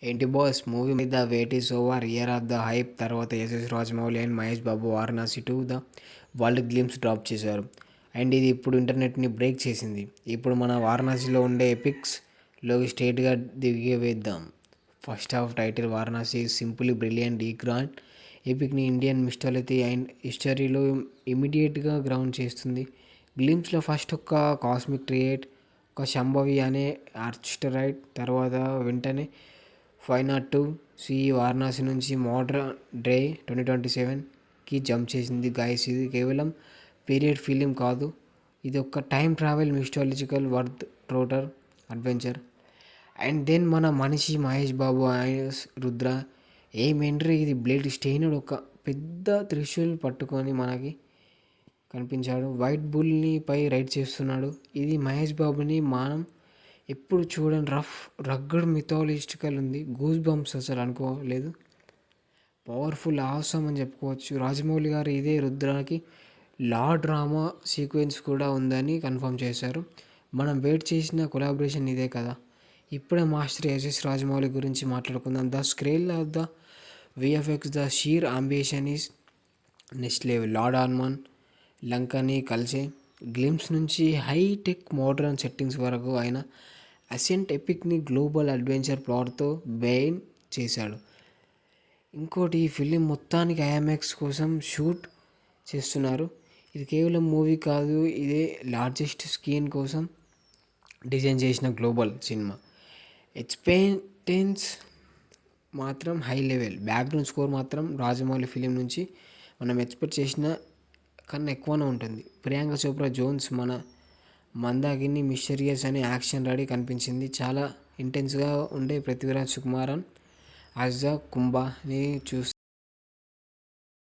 ఏంటి boss movie మీద wait is over year of the hype తర్వాత SS Rajamouli and Mahesh Babu Varanasi to the world glimpse drop చేశారు. And ఇది ఇప్పుడు ఇంటర్నెట్ని బ్రేక్ చేసింది. ఇప్పుడు మన వారణాసిలో ఉండే ఎపిక్స్లోకి స్ట్రేట్గా దిగివేద్దాం. First half title Varanasi simply brilliant. ఈ గ్రాండ్ ఎపిక్ని ఇండియన్ మిస్టాలజీ అండ్ హిస్టరీలో ఇమీడియట్గా గ్రౌండ్ చేస్తుంది. గ్లిమ్స్లో ఫస్ట్ ఒక కాస్మిక్ క్రియేట్, ఒక శంభవి అనే ఆర్చిస్టరైట్, తర్వాత వెంటనే 502 వారణాసి నుంచి మోడ్రన్ డే 2027కి జంప్ చేసింది గైస్. ఇది కేవలం పీరియడ్ ఫిలిం కాదు, ఇది ఒక time travel mythological world trotter adventure. And then మన మనిషి మహేష్ బాబు ఐఎస్ రుద్ర ఏం ఎంట్రీ ఇది. బ్లేడ్ స్టెయిన్డ్ ఒక పెద్ద త్రిశూల్ పట్టుకొని మనకి కనిపించాడు. వైట్ బుల్ని పై రైడ్ చేస్తున్నాడు. ఇది మహేష్ బాబుని మనం ఎప్పుడు చూడని రఫ్ రగ్గడ్ మిథాలజికల్ ఉంది. గూస్ బంప్స్ అసలు అనుకోలేదు. పవర్ఫుల్ ఆసమ్ అని చెప్పుకోవచ్చు. రాజమౌళి గారు ఇదే రుద్రాకి లా డ్రామా సీక్వెన్స్ కూడా ఉందని కన్ఫర్మ్ చేశారు. మనం వెయిట్ చేసిన కొలాబరేషన్ ఇదే కదా. ఇప్పుడే మాస్టర్ ఎస్ఎస్ రాజమౌళి గురించి మాట్లాడుకుందాం. The scale of the VFX, the sheer ambition is next level. Lord ఆర్మన్ లంకని కలిసే గ్లిమ్స్ నుంచి హైటెక్ మోడర్న్ సెట్టింగ్స్ వరకు ఆయన అసెంట్ ఎపిక్ని గ్లోబల్ అడ్వెంచర్ ప్లాట్తో బెయిన్ చేశాడు. ఇంకోటి, ఈ ఫిలిం మొత్తానికి ఐఎంఎక్స్ కోసం షూట్ చేస్తున్నారు. ఇది కేవలం మూవీ కాదు, ఇదే లార్జెస్ట్ స్క్రీన్ కోసం డిజైన్ చేసిన గ్లోబల్ సినిమా. ఎక్స్పెక్టెన్స్ మాత్రం హై లెవెల్. బ్యాక్గ్రౌండ్ స్కోర్ మాత్రం రాజమౌళి ఫిలిం నుంచి మనం ఎక్స్పెక్ట్ చేసిన కన్నా ఎక్కువనే ఉంటుంది. ప్రియాంక చోప్రా జోన్స్ మన మందాకిని మిస్టీరియస్ అని యాక్షన్ రెడీ కనిపించింది. చాలా ఇంటెన్స్గా ఉండే పృథ్వీరాజ్ సుకుమారన్ యాజ్ ద కుంభని